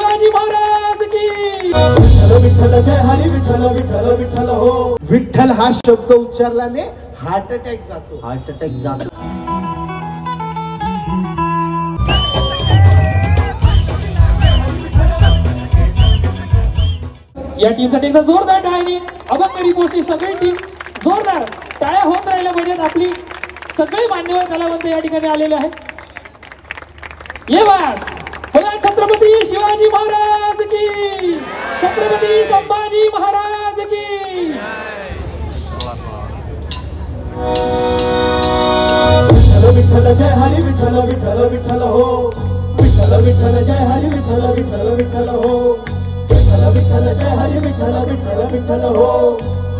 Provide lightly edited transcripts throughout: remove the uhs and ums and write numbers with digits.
शिवाजी महाराज की। विठ्ठल विठ्ठल जय हरी विठ्ठल विठ्ठल विठ्ठल हो। विठ्ठल हा शब्द उच्चारल्याने हार्ट अटॅक जातो, हार्ट अटॅक जातो। या टीमसाठी एकदा जोरदार टाळ्यांनी अभंग पोचली सगळी टीम जोरदार टाळ्या होत राहिल्या पाहिजेत। आपली सगळे मान्यवर कलावंत या ठिकाणी आलेले आहेत। ये बात बोला छत्रपती शिवाजी महाराज की, छत्रपती संभाजी महाराज की। विठ्ठल विठ्ठल जय हरी विठ्ठल विठ्ठल विठ्ठल हो। विठ्ठल विठ्ठल जय हरी विठ्ठल विठ्ठल विठ्ठल हो। विठ्ठल विठ्ठल जय हरी विठ्ठल विठ्ठल विठ्ठल हो।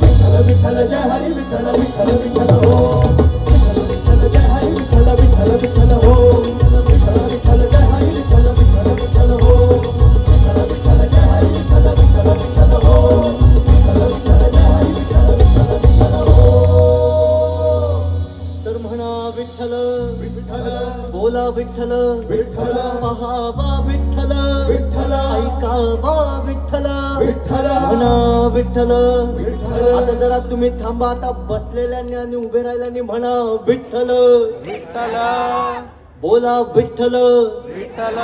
विठ्ठल विठ्ठल जय हरी विठ्ठल विठ्ठल विठ्ठल हो। विठ्ठल विठ्ठल जय हरी विठ्ठल विठ्ठल विठ्ठल हो। विठ्ठल विठ्ठल जय हरी विठ्ठल विठ्ठल विठ्ठल हो। विठ्ठल विठ्ठल जय हरी विठ्ठल विठ्ठल विठ्ठल हो। विठ्ठल विठ्ठल जय हरी विठ्ठल विठ्ठल विठ्ठल हो। तर म्हणा विठ्ठल विठ्ठल बोला विठ्ठल विठ्ठल पहावा विठ्ठल विठ्ठल ऐकावा विठ्ठल विठ्ठल म्हणा विठ्ठल विठ्ठल। आता जरा तुम्ही थांबा, आता बसलेल्यानी आणि उभे राहिल्यानी म्हणा विठ्ठल विठ्ठल बोला विठ्ठल विठ्ठल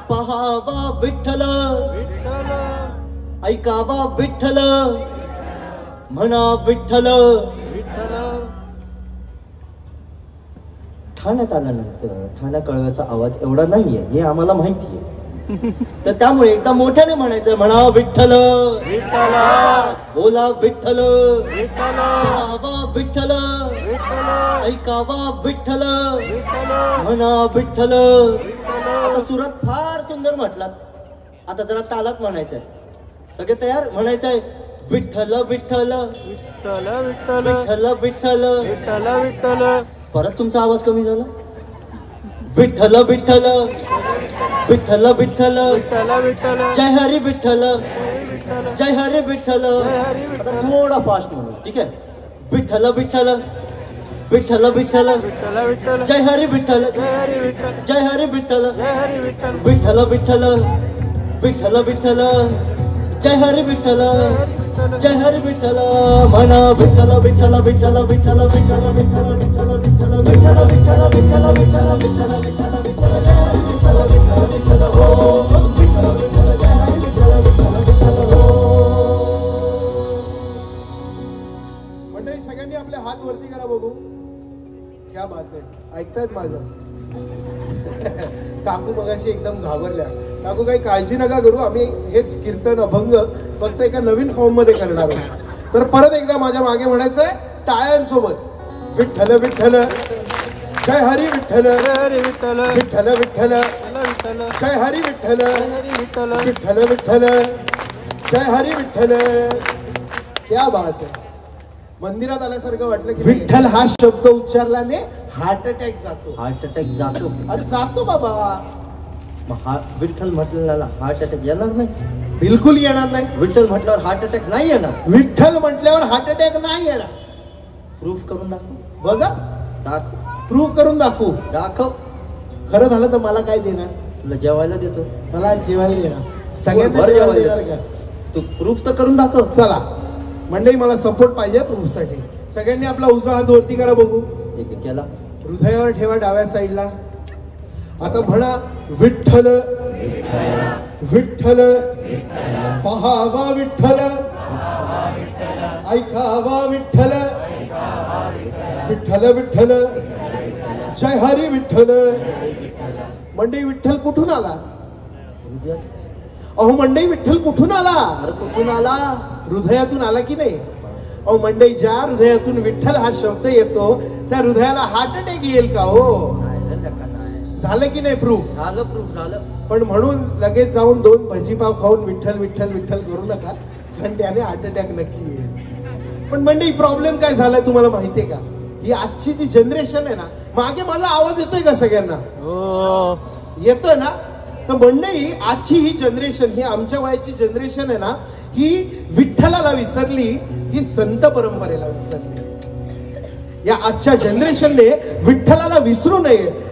पहावा विठ्ठल विठ्ठल ऐकावा विठ्ठल म्हणा विठ्ठल। विठ्ठल ठाण्यात आल्यानंतर ठाण्या कळव्याचा आवाज एवढा नाहीये हे आम्हाला माहिती आहे, तर त्यामुळे एकदा मोठ्याने म्हणायचं म्हणा विठ्ठल विठ्ठल बोला विठ्ठल विठ्ठल पहावा विठ्ठल विठ्ठल ऐकावा विठ्ठल विठ्ठल म्हणा विठ्ठल। आता सुरात फार सुंदर म्हटलात, आता जरा तालात म्हणायचंय। सगळे तयार? म्हणायचंय विठ्ठल विठ्ठल विठ्ठल विठ्ठल विठ्ठल विठ्ठल। विठ्ठल विठ्ठल परत तुमचा आवाज कमी झाला। विठ्ठल विठ्ठल विठ्ठल विठ्ठल विठ्ठल विठ्ठल जय हरी विठ्ठल विठ्ठल जय हरी विठ्ठल। हरी आता थोडा फास्ट म्हणू, ठीक आहे? विठ्ठल विठ्ठल विठ्ठल विठ्ठल विठ्ठल विठ्ठल जय हरी विठ्ठल जय हरी विठ्ठल जय हरी विठ्ठल जय हरी विठ्ठल विठ्ठल विठ्ठल विठ्ठल विठ्ठल जय हरी विठ्ठल जय हरी विठ्ठल म्हणा विठ्ठल विठ्ठल विठ्ठल विठ्ठल विठ्ठल विठ्ठल विठ्ठल विठ्ठल विठ्ठल विठ्ठल विठ्ठल विठ्ठल विठ्ठल विठ्ठल विठ्ठल जय हरी विठ्ठल विठ्ठल विठ्ठल हो। विठ्ठल विठ्ठल जय हरी विठ्ठल विठ्ठल विठ्ठल हो। मंडळी सगळ्यांनी आपले हात वरती करा बघू। क्या बात आहे, ऐकतायत माझं? काकू मगाशी एकदम घाबरल्या। काकू काही काळजी नका करू, आम्ही हेच कीर्तन अभंग फक्त एका नवीन फॉर्म मध्ये करणार आहोत। तर परत एकदा माझ्या मागे म्हणायचंय टाळ्यांसोबत विठ्ठल विठ्ठल जय हरी विठ्ठल हरी विठ्ठल विठ्ठल विठ्ठल विठ्ठल जय हरी विठ्ठल हरी विठ्ठल विठ्ठल विठ्ठल जय हरी विठ्ठल। क्या बात आहे, मंदिरात आल्यासारखं वाटलं की विठ्ठल हा शब्द उच्चारल्याने हार्ट अटॅक जातो, हार्ट अटॅक जातो। अरे जातो बाबा। मग विठ्ठल म्हटलेला हार्ट अटॅक येणार नाही? बिलकुल येणार नाही। विठ्ठल म्हटल्यावर हार्ट अटॅक नाही येणार। विठ्ठल म्हटल्यावर हार्ट अटॅक नाही येणार। प्रूफ करून दाखव। बघा, दाखव प्रूव्ह करून दाखवू। दाखव। खरं झालं तर मला काय देणार? तुला जेवायला देतो। मला जेवायला देणार, सगळ्यांना बरं जेवायला जेवायला देणार का? तू प्रूफ तर करून दाखव। चला मंडळी, मला सपोर्ट पाहिजे प्रूफ साठी। सगळ्यांनी आपला उजवा हात वरती करा बघू। एक एक केला। हृदयावर ठेवा डाव्या साईडला। आता म्हणा विठ्ठल विठ्ठल पहावा विठ्ठल ऐकावा विठ्ठल विठ्ठल विठ्ठल जय हरी विठ्ठल। मंडळी, विठ्ठल कुठून आला? हृदयात। अहो मंडळी, विठ्ठल कुठून आला? अरे कुठून आला? हृदयातून आला की नाही? अहो मंडळी, ज्या हृदयातून विठ्ठल हा शब्द येतो त्या हृदयाला हार्ट अटॅक येईल का? हो झालं की नाही प्रूफ? झालं, प्रूफ झालं। पण म्हणून लगेच जाऊन 2 भजीपाव खाऊन विठ्ठल विठ्ठल विठ्ठल करू नका, कारण त्याने हार्ट अटॅक नक्की येईल। पण मंडळी, प्रॉब्लेम काय झालाय तुम्हाला माहितीये का? ही आजची जी जनरेशन आहे ना, मागे माझा आवाज येतोय का सगळ्यांना? हो येतोय ना? तर मंडळी, आजची ही जनरेशन, ही आमच्या वयाची जनरेशन आहे ना, ही विठ्ठलाला विसरली, ही संत परंपरेला विसरली। या आजच्या जनरेशनने विठ्ठलाला विसरू नये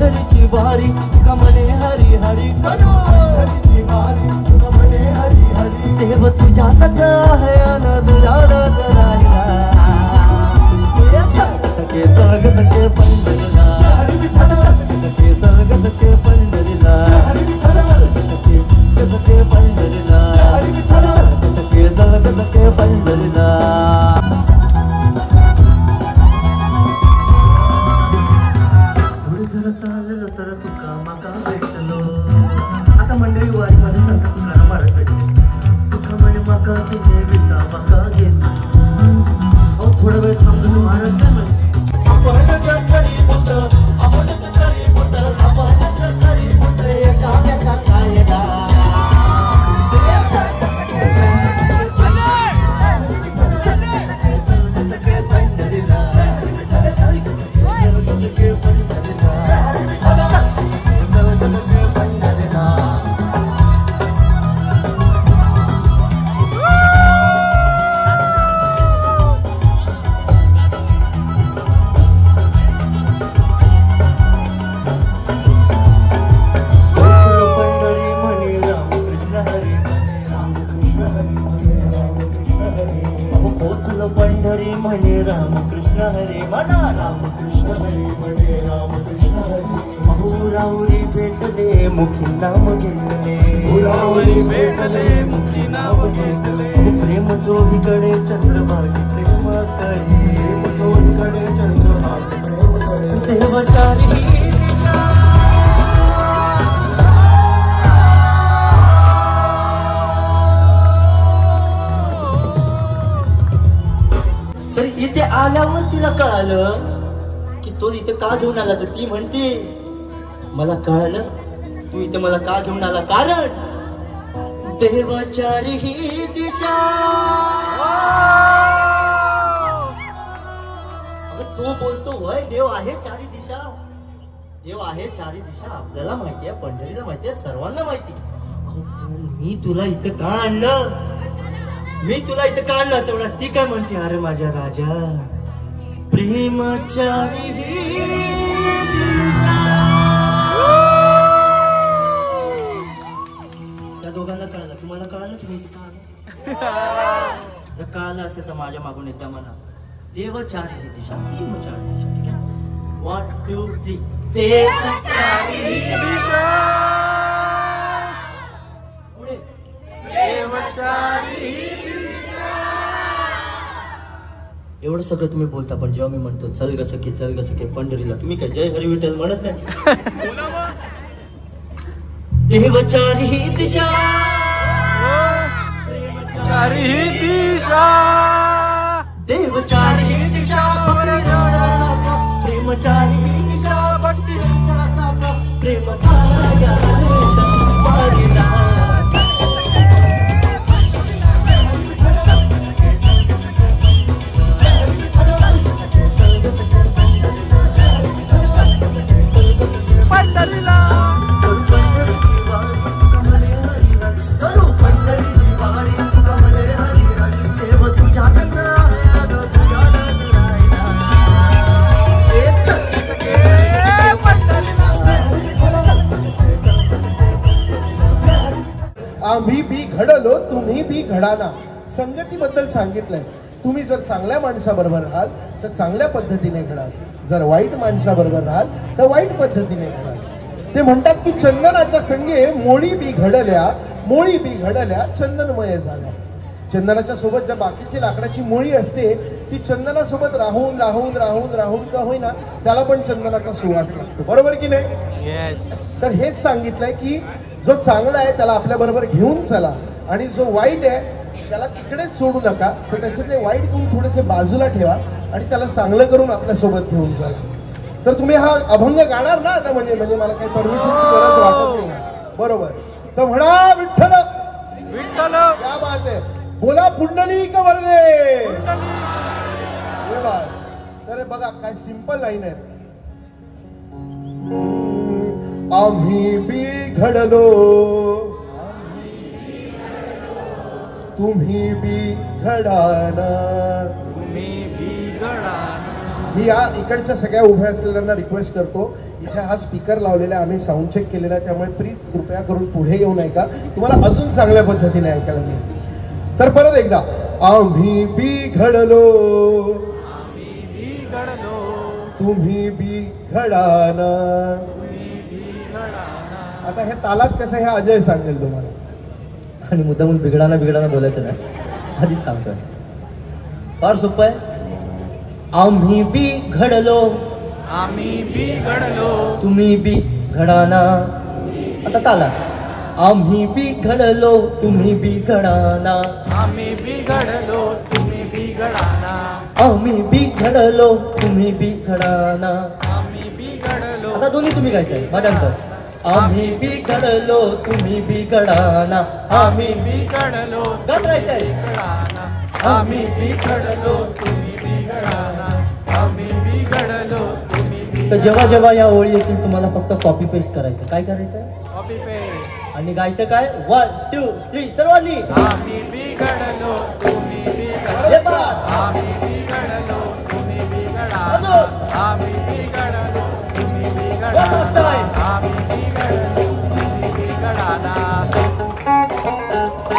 पंढरीची वारी तुका म्हणे हरी हरी करू पंढरीची वारी तुका म्हणे हरी हरी देव तुझ्यातच आहे अनंत राहिला सखे जग सखे पंढरीला सखे जग सखे पंढरीला सखे सखे पंढरीला सखे जग सखे पंढरीला चाललं तर तुका माका भेटलो आता मंडळी वारीमध्ये संत तुकाराम महाराज भेटले तुका म्हणे माका तुम्ही विसा माका घेतला अहो थोडा वेळ थांबलो महाराज काय म्हणते पंढरी म्हणे रामकृष्ण हरे म्हणा रामकृष्ण हरे म्हणे रामकृष्ण हरे अहुरावरी भेटले मुखी नाम घेतले अहुरावरी भेटले मुखी नाम घेतले प्रेम चोहीकडे चंद्रभागी प्रेम करे प्रेम चोहीकडे चंद्रभागी प्रेम करे देवचारी तर इथे आल्यावर तिला कळालं की तो इथे का घेऊन आला तर ती म्हणते मला कळालं तू इथे मला का घेऊन आला कारण देवाचारी ही दिशा तो बोलतो वय देव आहे चारी दिशा देव आहे चारी दिशा आपल्याला माहितीये पंढरीला माहितीये सर्वांना माहिती मी तुला इथं का आणलं मी तुला इथं काढलं तेवढा ती काय म्हणते अरे माझ्या राजा प्रेमाचारी त्या दोघांना कळलं तुम्हाला कळलं तुम्ही इथं का जर कळलं असेल तर माझ्या मागून एकदा म्हणा देवचारी ही दिशा प्रेमचारी दिशा ठीक आहे 1 2 3 देवचारी दिशा पुढे देवचारी एवढं सगळं तुम्ही बोलता पण जेव्हा मी म्हणतो चल ग सखे पंढरीला तुम्ही काय जय हरी विठ्ठल म्हणत नाही देवचारी ही दिशा देवचारी ही दिशा देवचारी ही दिशा प्रेमचारी ही दिशा भक्ती प्रेम आम्ही बी घडलो तुम्ही बी घडाना संगतीबद्दल सांगितलंय तुम्ही जर चांगल्या माणसाबरोबर राहाल तर चांगल्या पद्धतीने घडाल जर वाईट माणसाबरोबर राहाल तर वाईट पद्धतीने घडाल ते म्हणतात की चंदनाच्या संगे मोळी बी घडल्या चंदनमय झाल्या चंदनाच्या सोबत ज्या बाकीची लाकडाची मोळी असते ती चंदनासोबत राहून राहून राहून राहून का होईना त्याला पण चंदनाचा सुवास लागतो बरोबर की नाही तर हेच सांगितलंय की जो चांगला आहे त्याला आपल्या बरोबर घेऊन चला आणि जो वाईट आहे त्याला तिकडेच सोडू नका तर त्याच्यातले वाईट गुण थोडेसे बाजूला ठेवा आणि त्याला चांगलं करून आपल्या सोबत घेऊन चला तर तुम्ही हा अभंग गाणार ना आता म्हणजे मला काही परमिशनची गरज वाटत नाही बरोबर तर म्हणा विठ्ठल विठ्ठल क्या बात आहे बोला पुंडलिक वरदे तर बघा काय सिंपल लाईन आहे आम्ही बी घडलो तुम्ही बी घडाना मी या इकडच्या सगळ्या उभ्या असलेल्यांना रिक्वेस्ट करतो इथे हा स्पीकर लावलेला आहे, आम्ही साऊंड चेक केलेला आहे, त्यामुळे प्लीज कृपया करून पुढे येऊन ऐका, तुम्हाला अजून चांगल्या पद्धतीने ऐकायला मिळेल. तर परत एकदा, आम्ही बिघडलो तुम्ही बिघडाना. आता हे तालात कसं हे अजय सांगेल तुम्हाला. आणि मुद्दामून बिघडाना बोलायचं नाही, आधीच सांगतोय. फार सोपं आहे. आम्ही बिघडलो तुम्ही बिघडाना. आता ताला. आम्ही बिघडलो तुम्ही बिघडाना. आम्ही बिघडलो तुम्ही बिघडाना. आता दोन्ही तुम्ही गायचंय माझ्यानंतर. आम्ही बिघडलो तुम्ही बिघडाना. आम्ही बिघडलो गात राहायचंय. आम्ही बिघडलो तुम्ही बिघडाना. आम्ही बिघडलो तुम्ही. तर जेव्हा जेव्हा या ओळी येतील तुम्हाला फक्त कॉपी पेस्ट करायचं. काय करायचं? Copy paste. आणि गायचं काय? 1 2 3 सर्वांनी. आम्ही बिघडलो तुम्ही बिघडलो. आम्ही बिघडलो तुम्ही बिघडाना. आम्ही बिघडलो तुम्ही बिघडाना. आम्ही बिघडलो तुम्ही बिघडाना. आम्ही बिघडलो तुम्ही बिघडाना.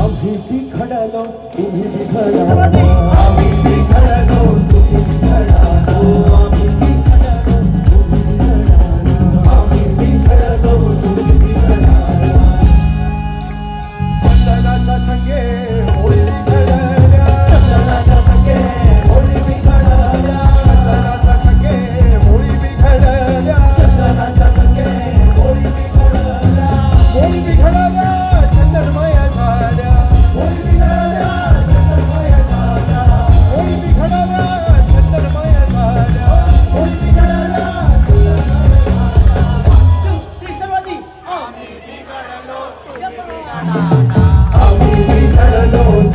आम्ही बिघडलो तुम्ही बिघडाना. आम्ही बिघडलो तुम्ही बिघडाना. आम्ही बिघडलो तुम्ही बिघडाना. चंदनाच्या संगे होळी बिघडल्या. चंदनाच्या संगे होळी बिघडल्या. चंदनाच्या संगे होळी बिघडल्या. चंदनाच्या संगे होळी बिघडल्या. होळी बिघडल्या चंदनमय झाल्या. होळी बिघडल्या चंदनमय झाल्या. होळी बिघडल्या चंदनमय झाल्या. होळी बिघडल्या चंदनमय झाल्या. सर्वांनी आम्ही बिघडलो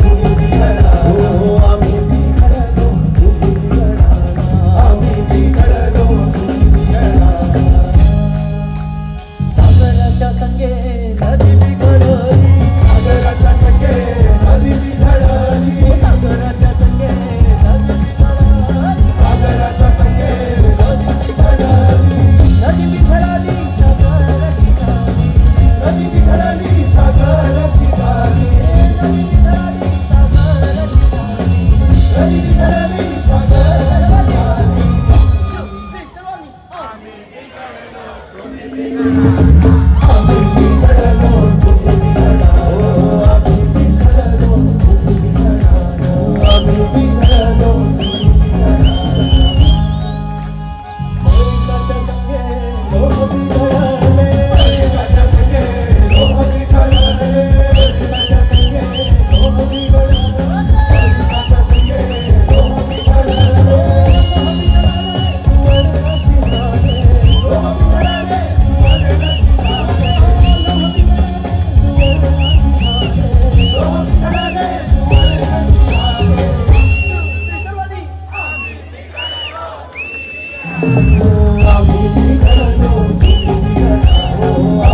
तुम्ही बिघडाना. आम्ही बिघडलो तुम्ही बिघडाना. आम्ही बिघडलो तुम्ही बिघडाना. सागराच्या संगे नदी बिघडली. सागराच्या संगे नदी बिघडली. सागराच्या संगे नदी बिघडली. सागराच्या संगे नदी बिघडली. नदी बिघडली सागराची झाली. नदी बिघडली सागराची झाली. नदी बिघडली सागराची झाली. नदी बिघडली सागराची झाली. सर्वांनी आम्ही आम्ही बिघडलो तुम्ही बिघडाना. आम्ही बिघडलो तुम्ही बिघडाना. आम्ही बिघडलो तुम्ही बिघडाना. पैशाच्या संगे लोक बिघडले. पैशाच्या संगे लोक बिघडले. पैशाच्या संगे लोक बिघडले. पैशाच्या संगे लोक बिघडले. सुवर्णाची झाले. लोक बिघडले सुवर्णाची झाले. लोक बिघडले सुवर्णाची झाले. लोक बिघडले सुवर्णाची झाले. सर्वांनी आम्ही बिघडलो तुम्ही बिघडाना.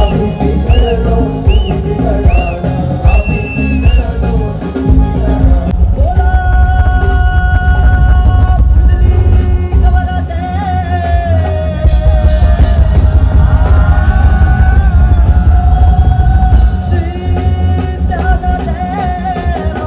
आम्ही बिघडलो तुम्ही बिघडाना. आम्ही बिघडलो तुम्ही बिघडाना. बोला पुंडलिक वरदे. श्री ज्ञानदेव.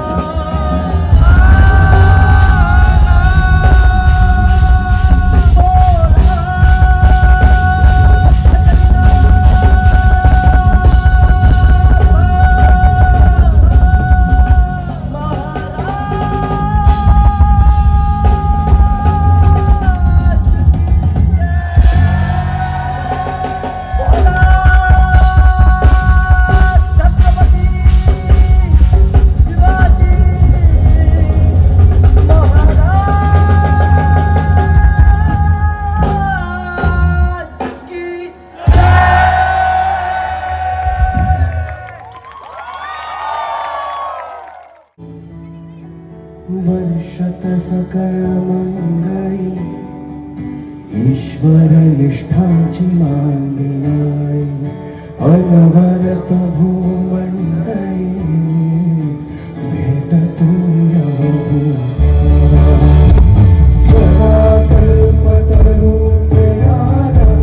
वर्षत सकळ मंगळी ईश्वर निष्ठाची मांदिनाळी. अनवरत भूमंडळी भेटतो या कल्पतरूचे आरव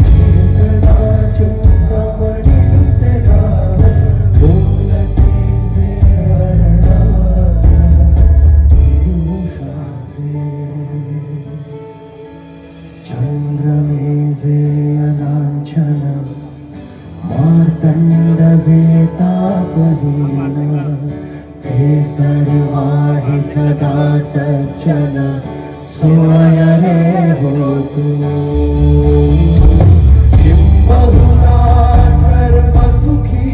चेतना चिंतामणीचे गाव बोलतेचे वर्णव पियुषाचे चंद्रमेजे अलांछन मार्तंड जे तापहीन ते सर्वाहि सदा सज्जन सोय रे होतु किंबहुना सर्व सुखी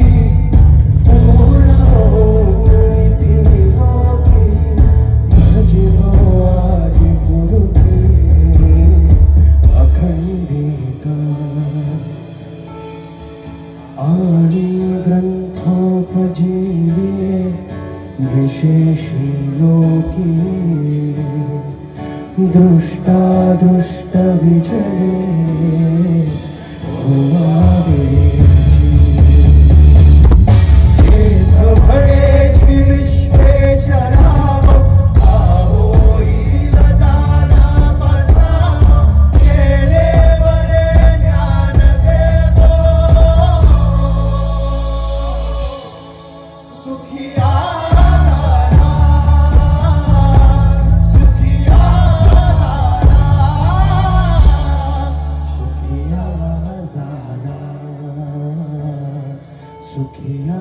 पूर्ण होईति लोकी भजिजो आदि पुरुषी अखंडिता आणि ग्रंथोपजीवे विशेषी लोकी दृष्टा दृष्ट विजये हुआवे सुखिया